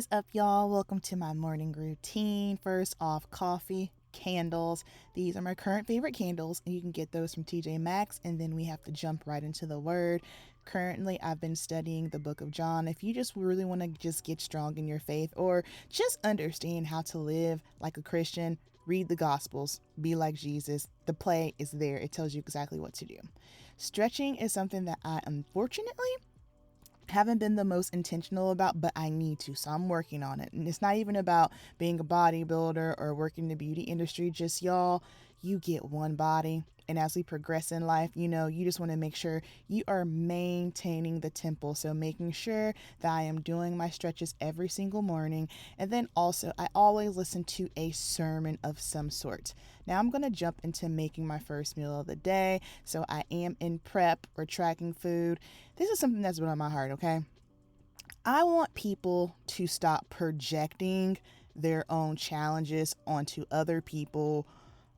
What is up, y'all? Welcome to my morning routine. First off, coffee, candles. These are my current favorite candles, and you can get those from TJ Maxx. And then we have to jump right into the word. Currently, I've been studying the book of John. If you just really want to just get strong in your faith or just understand how to live like a Christian, read the Gospels, be like Jesus. The play is there, it tells you exactly what to do. Stretching is something that I unfortunately haven't been the most intentional about, but I need to. So I'm working on it. And it's not even about being a bodybuilder or working in the beauty industry. Just y'all, you get one body. And as we progress in life, you just want to make sure you are maintaining the temple. So making sure that I am doing my stretches every single morning. And then also, I always listen to a sermon of some sort. Now I'm going to jump into making my first meal of the day. So I am in prep or tracking food. This is something that's been on my heart, okay? I want people to stop projecting their own challenges onto other people.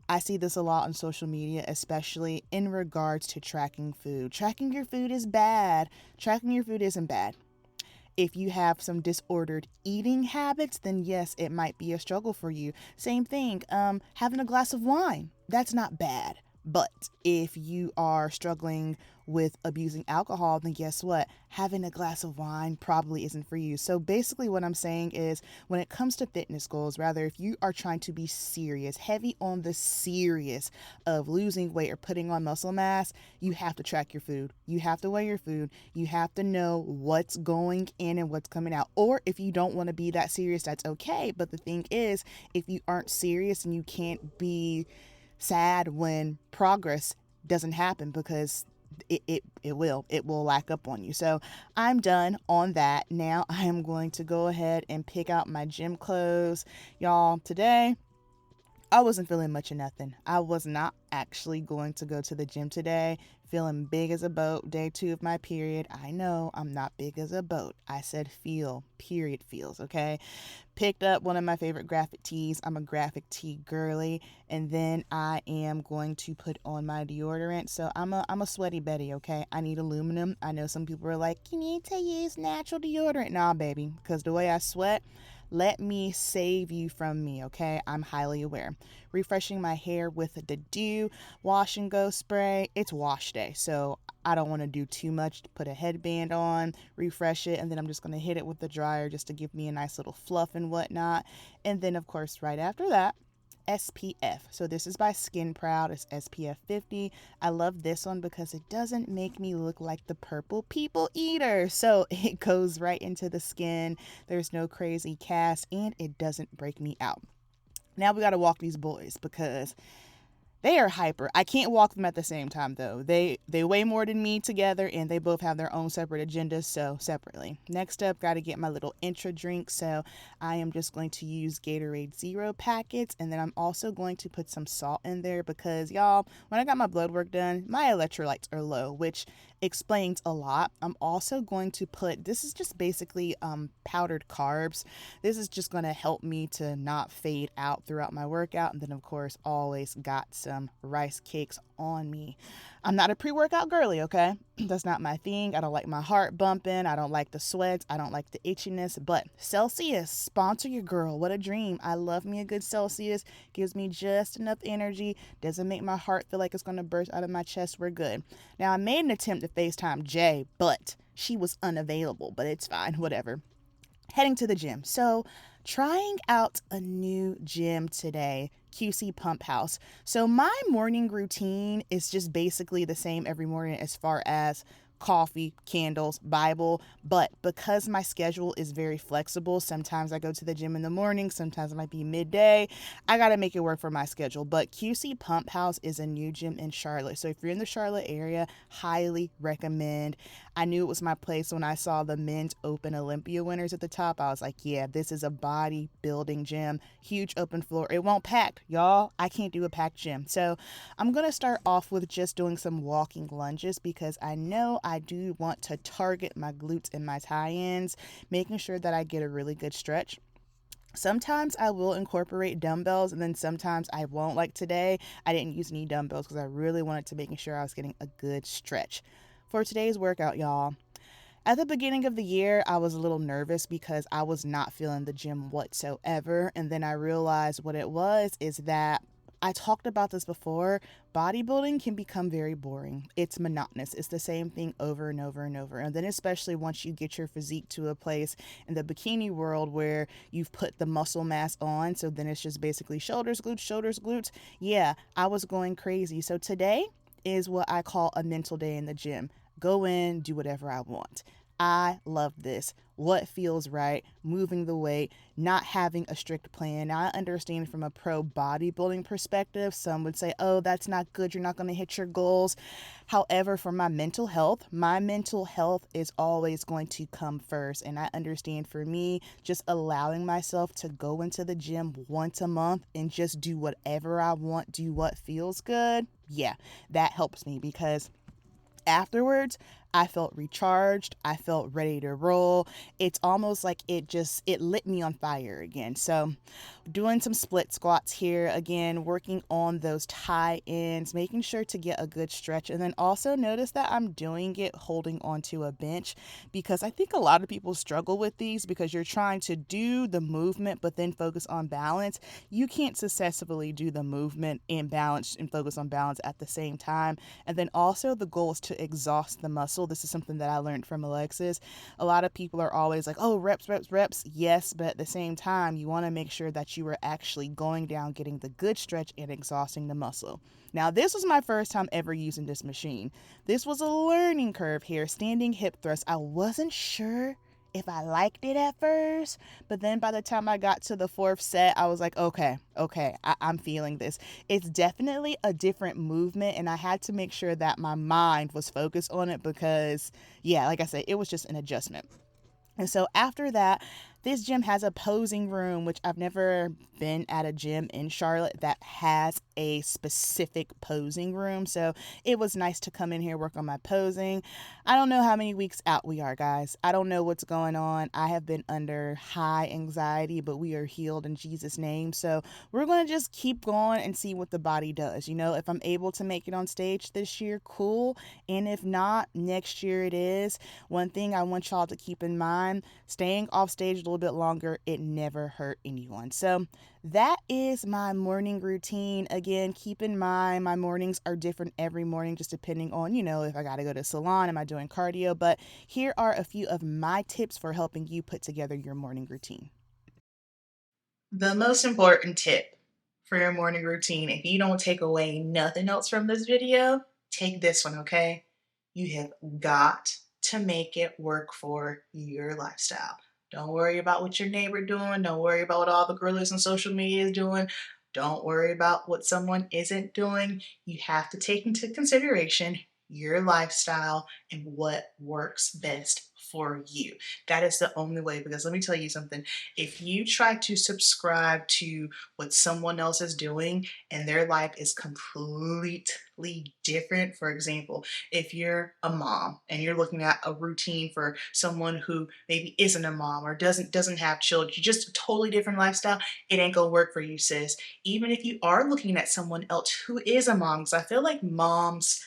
I see this a lot on social media, especially in regards to tracking food. Tracking your food is bad. Tracking your food isn't bad. If you have some disordered eating habits, then yes, it might be a struggle for you. Same thing, having a glass of wine, that's not bad. But if you are struggling with abusing alcohol, then guess what? Having a glass of wine probably isn't for you. So basically what I'm saying is when it comes to fitness goals, rather if you are trying to be serious, heavy on the serious of losing weight or putting on muscle mass, you have to track your food. You have to weigh your food. You have to know what's going in and what's coming out. Or if you don't want to be that serious, that's okay. But the thing is, if you aren't serious and you can't be sad when progress doesn't happen, because it will lack up on you. So I'm done on that. Now I am going to go ahead and pick out my gym clothes. Y'all, today I wasn't feeling much of nothing. I was not actually going to go to the gym today. Feeling big as a boat. Day 2 of my period. I know I'm not big as a boat. I said period feels, okay? Picked up one of my favorite graphic tees. I'm a graphic tee girly. And then I am going to put on my deodorant. So I'm a sweaty Betty, okay? I need aluminum. I know some people are like, you need to use natural deodorant. Nah, baby, because the way I sweat, let me save you from me, okay? I'm highly aware. Refreshing my hair with the Dew Wash and Go spray. It's wash day, so I don't want to do too much. Put a headband on, refresh it, and then I'm just going to hit it with the dryer just to give me a nice little fluff and whatnot. And then, of course, right after that, SPF. So this is by Skin Proud. It's SPF 50. I love this one because it doesn't make me look like the purple people eater. So it goes right into the skin. There's no crazy cast and it doesn't break me out. Now we got to walk these boys because they are hyper. I can't walk them at the same time though. They weigh more than me together and they both have their own separate agendas, so separately. Next up, got to get my little intra drink. So I am just going to use Gatorade Zero packets, and then I'm also going to put some salt in there because y'all, when I got my blood work done, my electrolytes are low, which explains a lot. I'm also going to put, this is just basically powdered carbs. This is just going to help me to not fade out throughout my workout. And then of course, always got some rice cakes on me. I'm not a pre-workout girly, okay? That's not my thing. I don't like my heart bumping. I don't like the sweats. I don't like the itchiness. But Celsius, sponsor your girl. What a dream. I love me a good Celsius. Gives me just enough energy. Doesn't make my heart feel like it's going to burst out of my chest. We're good. Now, I made an attempt to FaceTime Jay, but she was unavailable. But it's fine. Whatever. Heading to the gym. So, trying out a new gym today, QC Pump House. So my morning routine is just basically the same every morning as far as coffee, candles, Bible, but because my schedule is very flexible, sometimes I go to the gym in the morning, sometimes it might be midday. I got to make it work for my schedule. But QC Pump House is a new gym in Charlotte. So if you're in the Charlotte area, highly recommend. I knew it was my place when I saw the men's open Olympia winners at the top. I was like, yeah, this is a bodybuilding gym. Huge open floor. It won't pack, y'all. I can't do a packed gym. So I'm going to start off with just doing some walking lunges because I know I do want to target my glutes and my tie-ins, making sure that I get a really good stretch. Sometimes I will incorporate dumbbells and then sometimes I won't. Like today, I didn't use any dumbbells because I really wanted to making sure I was getting a good stretch. For today's workout, y'all, At the beginning of the year, I was a little nervous because I was not feeling the gym whatsoever. And then I realized what it was is that I talked about this before. Bodybuilding can become very boring. It's monotonous. It's the same thing over and over and over. And then, especially once you get your physique to a place in the bikini world where you've put the muscle mass on, so then it's just basically shoulders, glutes, shoulders, glutes. Yeah, I was going crazy. So today is what I call a mental day in the gym. Go in, do whatever I want. I love this. What feels right, moving the weight, not having a strict plan. Now, I understand from a pro bodybuilding perspective, some would say, oh, that's not good. You're not going to hit your goals. However, for my mental health is always going to come first. And I understand for me, just allowing myself to go into the gym once a month and just do whatever I want, do what feels good. Yeah, that helps me because afterwards I felt recharged. I felt ready to roll. It's almost like it lit me on fire again. So doing some split squats here again, working on those tie ins, making sure to get a good stretch, and then also notice that I'm doing it holding onto a bench, because I think a lot of people struggle with these because you're trying to do the movement but then focus on balance. You can't successfully do the movement and balance and focus on balance at the same time. And then also the goal is to exhaust the muscle. This is something that I learned from Alexis. A lot of people are always like, oh, reps, reps, reps. Yes, but at the same time, you want to make sure that you are actually going down, getting the good stretch and exhausting the muscle. Now, this was my first time ever using this machine. This was a learning curve here, standing hip thrust. I wasn't sure if I liked it at first, but then by the time I got to the fourth set, I was like, okay, I'm feeling this. It's definitely a different movement, and I had to make sure that my mind was focused on it because, yeah, like I said, it was just an adjustment. And so after that, this gym has a posing room, which I've never been at a gym in Charlotte that has a specific posing room. So it was nice to come in here, work on my posing. I don't know how many weeks out we are, guys. I don't know what's going on. I have been under high anxiety, but we are healed in Jesus' name. So we're going to just keep going and see what the body does. You know, if I'm able to make it on stage this year, cool. And if not, next year it is. One thing I want y'all to keep in mind, staying off stage a little bit longer, it never hurt anyone. So that is my morning routine. Again, keep in mind my mornings are different every morning, just depending on, if I got to go to the salon, am I doing cardio? But here are a few of my tips for helping you put together your morning routine. The most important tip for your morning routine, if you don't take away nothing else from this video, take this one, okay? You have got to make it work for your lifestyle. Don't worry about what your neighbor doing. Don't worry about what all the girlies on social media is doing. Don't worry about what someone isn't doing. You have to take into consideration your lifestyle and what works best for you. That is the only way, because let me tell you something. If you try to subscribe to what someone else is doing and their life is completely different, for example, if you're a mom and you're looking at a routine for someone who maybe isn't a mom or doesn't have children, you just a totally different lifestyle, it ain't gonna work for you, sis. Even if you are looking at someone else who is a mom, because I feel like moms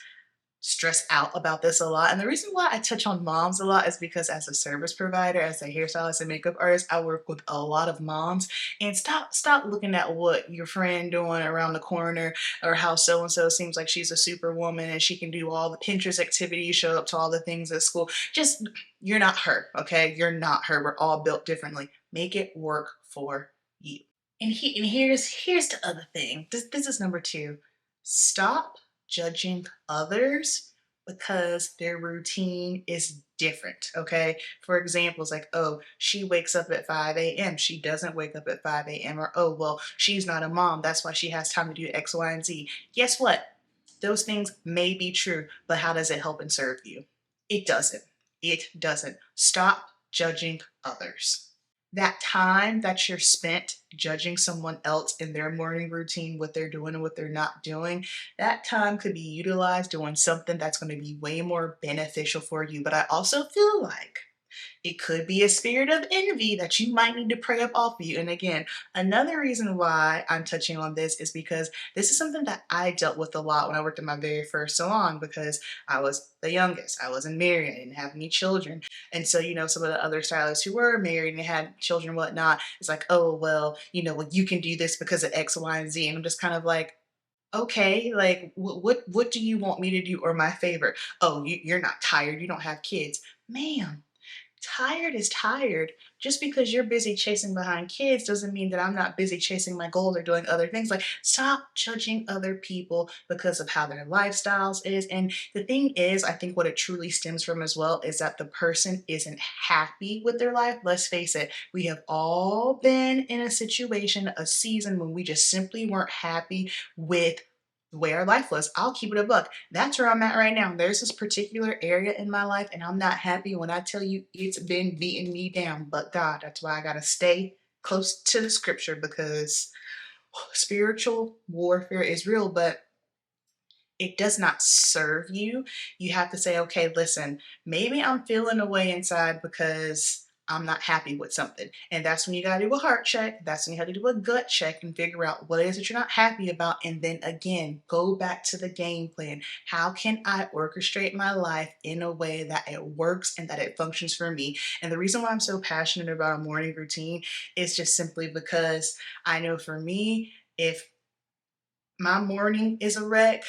stress out about this a lot. And the reason why I touch on moms a lot is because as a service provider, as a hairstylist and makeup artist, I work with a lot of moms. And stop looking at what your friend doing around the corner, or how so and so seems like she's a superwoman and she can do all the Pinterest activities, show up to all the things at school. Just, you're not her, okay? You're not her. We're all built differently. Make it work for you. And here's the other thing. This is number two. Stop judging others because their routine is different. Okay. For example, it's like, oh, she wakes up at 5 a.m. She doesn't wake up at 5 a.m. Or, oh, well, she's not a mom. That's why she has time to do X, Y, and Z. Guess what? Those things may be true, but how does it help and serve you? It doesn't. It doesn't. Stop judging others. That time that you're spent judging someone else in their morning routine, what they're doing and what they're not doing, that time could be utilized doing something that's going to be way more beneficial for you. But I also feel like It could be a spirit of envy that you might need to pray up off of you. And again, another reason why I'm touching on this is because this is something that I dealt with a lot when I worked in my very first salon because I was the youngest. I wasn't married. I didn't have any children. And so, some of the other stylists who were married and had children and whatnot, it's like, oh, well, well, you can do this because of X, Y, and Z. And I'm just kind of like, okay, like what do you want me to do or my favor? Oh, you're not tired. You don't have kids. Ma'am, tired is tired. Just because you're busy chasing behind kids doesn't mean that I'm not busy chasing my goals or doing other things. Like, stop judging other people because of how their lifestyles is. And the thing is, I think what it truly stems from as well is that the person isn't happy with their life. Let's face it, we have all been in a situation, a season when we just simply weren't happy with the way our life was. I'll keep it a buck. That's where I'm at right now. There's this particular area in my life, and I'm not happy when I tell you it's been beating me down. But God, that's why I got to stay close to the scripture because spiritual warfare is real, but it does not serve you. You have to say, okay, listen, maybe I'm feeling away inside because I'm not happy with something. And that's when you got to do a heart check. That's when you have to do a gut check and figure out what it is that you're not happy about. And then again, go back to the game plan. How can I orchestrate my life in a way that it works and that it functions for me? And the reason why I'm so passionate about a morning routine is just simply because I know for me, if my morning is a wreck,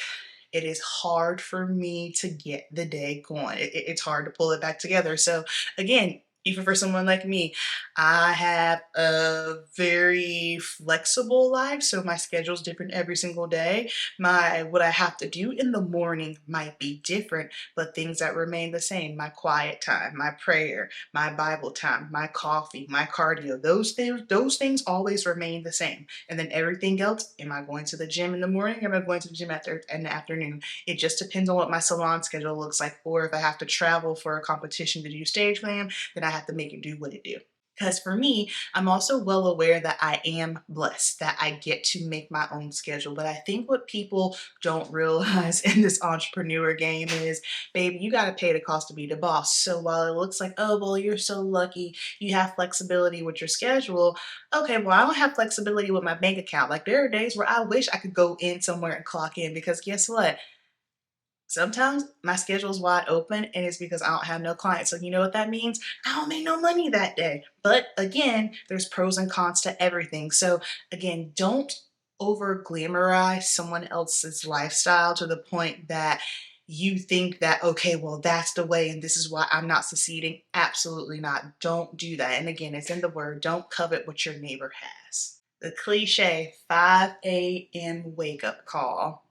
it is hard for me to get the day going. It's hard to pull it back together. So again, even for someone like me, I have a very flexible life. So my schedule's different every single day. My what I have to do in the morning might be different, but things that remain the same, my quiet time, my prayer, my Bible time, my coffee, my cardio, those things always remain the same. And then everything else, am I going to the gym in the morning or am I going to the gym in the afternoon? It just depends on what my salon schedule looks like. Or if I have to travel for a competition to do stage glam, then I have to make it do what it do. Because for me, I'm also well aware that I am blessed, that I get to make my own schedule. But I think what people don't realize in this entrepreneur game is, baby, you got to pay the cost to be the boss. So while it looks like, oh, well, you're so lucky, you have flexibility with your schedule. Okay, well, I don't have flexibility with my bank account. Like, there are days where I wish I could go in somewhere and clock in because guess what? Sometimes my schedule is wide open and it's because I don't have no clients. So you know what that means? I don't make no money that day. But again, there's pros and cons to everything. So again, don't over glamorize someone else's lifestyle to the point that you think that, okay, well, that's the way and this is why I'm not succeeding. Absolutely not. Don't do that. And again, it's in the word, don't covet what your neighbor has. The cliche 5 a.m. wake up call.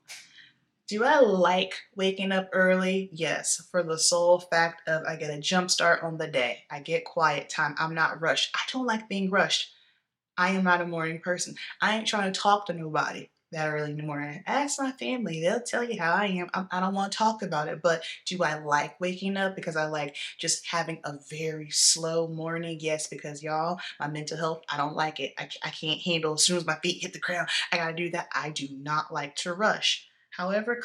Do I like waking up early? Yes, for the sole fact of I get a jump start on the day. I get quiet time. I'm not rushed. I don't like being rushed. I am not a morning person. I ain't trying to talk to nobody that early in the morning. Ask my family. They'll tell you how I am. I don't want to talk about it. But do I like waking up because I like just having a very slow morning? Yes, because y'all, my mental health, I don't like it. I can't handle as soon as my feet hit the ground. I got to do that. I do not like to rush. However,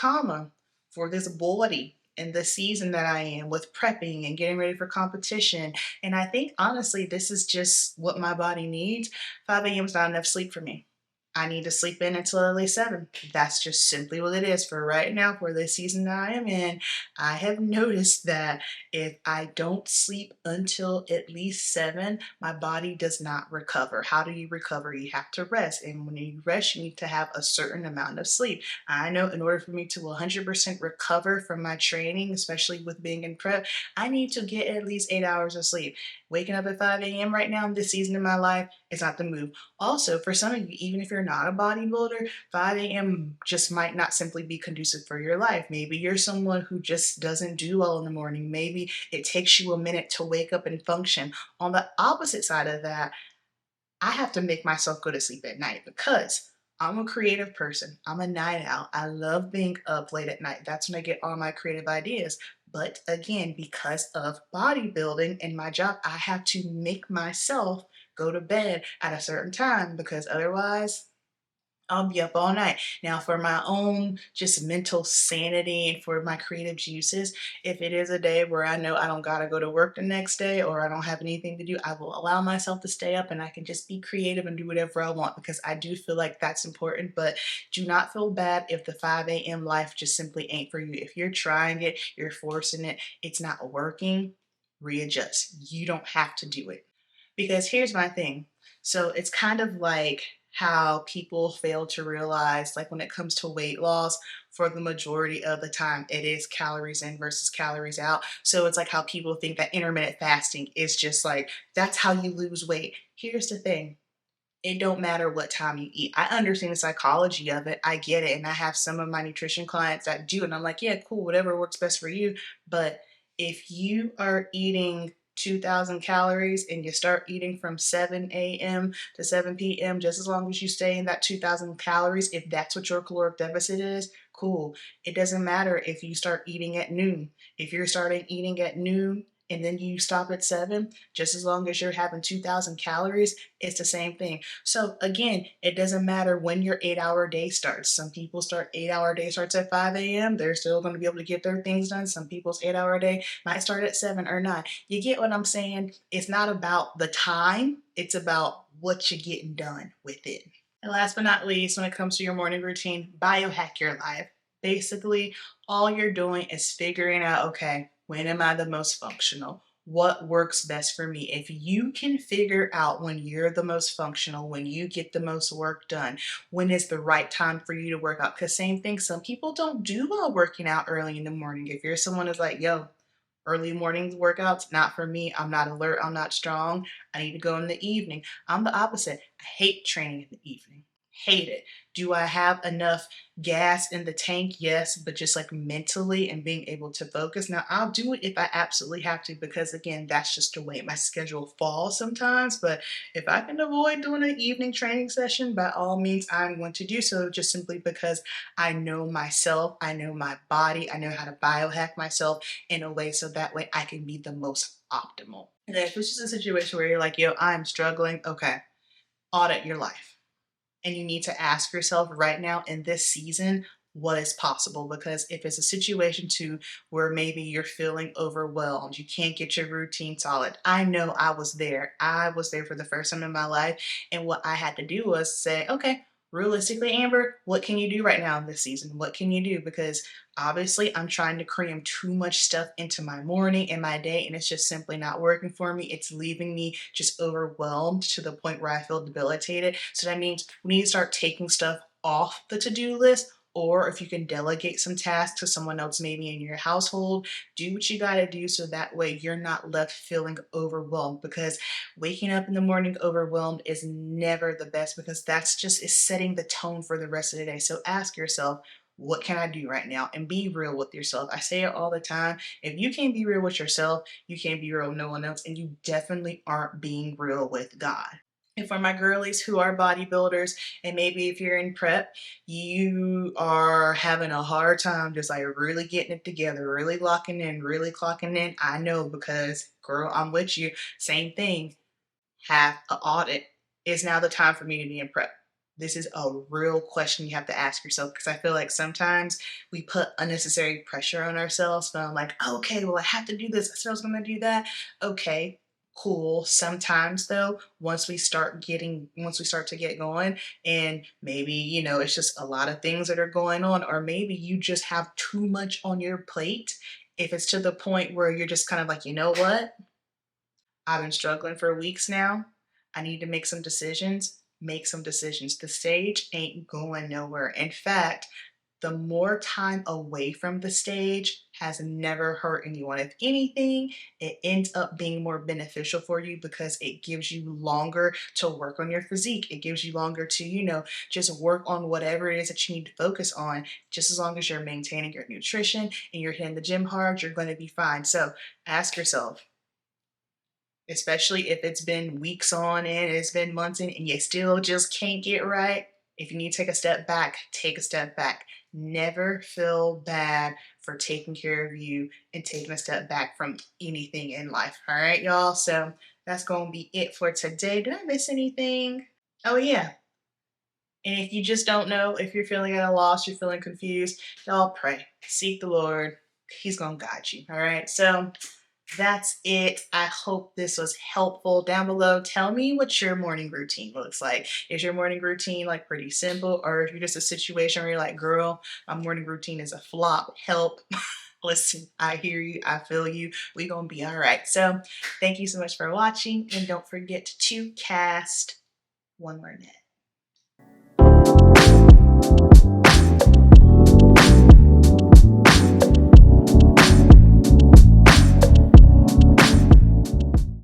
for this body and the season that I am with prepping and getting ready for competition, and I think honestly, this is just what my body needs. 5 a.m. is not enough sleep for me. I need to sleep in until at least 7. That's just simply what it is for right now, for this season that I am in. I have noticed that if I don't sleep until at least 7, my body does not recover. How do you recover? You have to rest. And when you rest, you need to have a certain amount of sleep. I know in order for me to 100% recover from my training, especially with being in prep, I need to get at least 8 hours of sleep. Waking up at 5 a.m. right now in this season of my life is not the move. Also, for some of you, even if you're not a bodybuilder, 5 a.m. just might not simply be conducive for your life. Maybe you're someone who just doesn't do well in the morning. Maybe it takes you a minute to wake up and function. On the opposite side of that, I have to make myself go to sleep at night because I'm a creative person. I'm a night owl. I love being up late at night. That's when I get all my creative ideas. But again, because of bodybuilding and my job, I have to make myself go to bed at a certain time because otherwise I'll be up all night. Now, for my own just mental sanity and for my creative juices, if it is a day where I know I don't gotta go to work the next day or I don't have anything to do, I will allow myself to stay up and I can just be creative and do whatever I want because I do feel like that's important. But do not feel bad if the 5 a.m. life just simply ain't for you. If you're trying it, you're forcing it, it's not working, readjust. You don't have to do it. Because here's my thing. So it's kind of like how people fail to realize, like when it comes to weight loss, for the majority of the time, it is calories in versus calories out. So it's like how people think that intermittent fasting is just like, that's how you lose weight. Here's the thing, it don't matter what time you eat. I understand the psychology of it. I get it. And I have some of my nutrition clients that do. And I'm like, yeah, cool, whatever works best for you. But if you are eating 2,000 calories and you start eating from 7 a.m. to 7 p.m., just as long as you stay in that 2,000 calories, if that's what your caloric deficit is, cool. It doesn't matter if you start eating at noon. If you're starting eating at noon and then you stop at 7, just as long as you're having 2,000 calories, it's the same thing. So again, it doesn't matter when your 8-hour day starts. Some people start 8-hour day starts at 5 a.m. They're still going to be able to get their things done. Some people's 8-hour day might start at 7 or 9. You get what I'm saying? It's not about the time, it's about what you're getting done with it. And last but not least, when it comes to your morning routine, biohack your life. Basically, all you're doing is figuring out, okay, when am I the most functional? What works best for me? If you can figure out when you're the most functional, when you get the most work done, when is the right time for you to work out? Because same thing, some people don't do well working out early in the morning. If you're someone who's like, yo, early mornings workouts, not for me. I'm not alert. I'm not strong. I need to go in the evening. I'm the opposite. I hate training in the evening. Hate it. Do I have enough gas in the tank? Yes, but just like mentally and being able to focus. Now, I'll do it if I absolutely have to, because again, that's just the way my schedule falls sometimes. But if I can avoid doing an evening training session, by all means, I'm going to do so just simply because I know myself, I know my body, I know how to biohack myself in a way so that way I can be the most optimal. And if it's just a situation where you're like, yo, I'm struggling, okay, audit your life. And you need to ask yourself right now in this season, what is possible? Because if it's a situation to where maybe you're feeling overwhelmed, you can't get your routine solid. I know I was there. I was there for the first time in my life. And what I had to do was say, okay, realistically, Amber, what can you do right now in this season? What can you do? Because obviously I'm trying to cram too much stuff into my morning and my day, and it's just simply not working for me. It's leaving me just overwhelmed to the point where I feel debilitated. So that means we need to start taking stuff off the to-do list, or if you can delegate some tasks to someone else maybe in your household, do what you got to do so that way you're not left feeling overwhelmed, because waking up in the morning overwhelmed is never the best, because that's just is setting the tone for the rest of the day. So ask yourself, what can I do right now? And be real with yourself. I say it all the time. If you can't be real with yourself, you can't be real with no one else. And you definitely aren't being real with God. And for my girlies who are bodybuilders, and maybe if you're in prep, you are having a hard time just like really getting it together, really locking in, really clocking in. I know, because girl, I'm with you. Same thing, have an audit. Is now the time for me to be in prep? This is a real question you have to ask yourself, because I feel like sometimes we put unnecessary pressure on ourselves. But I'm like, okay, well, I have to do this. I said I was going to do that. Okay, cool. Sometimes though, once we start to get going, and maybe, it's just a lot of things that are going on, or maybe you just have too much on your plate. If it's to the point where you're just kind of like, you know what? I've been struggling for weeks now. I need to make some decisions. Make some decisions. The stage ain't going nowhere. In fact, the more time away from the stage has never hurt anyone. If anything, it ends up being more beneficial for you, because it gives you longer to work on your physique. It gives you longer to, just work on whatever it is that you need to focus on. Just as long as you're maintaining your nutrition and you're hitting the gym hard, you're going to be fine. So ask yourself, especially if it's been weeks on and it's been months in and you still just can't get right. If you need to take a step back, take a step back. Never feel bad for taking care of you and taking a step back from anything in life. All right, y'all. So that's going to be it for today. Did I miss anything? Oh, yeah. And if you just don't know, if you're feeling at a loss, you're feeling confused, y'all pray. Seek the Lord. He's going to guide you. All right. So that's it. I hope this was helpful. Down below, tell me what your morning routine looks like. Is your morning routine like pretty simple? Or if you're just a situation where you're like, girl, my morning routine is a flop. Help. Listen, I hear you. I feel you. We're going to be all right. So thank you so much for watching. And don't forget to cast one more net.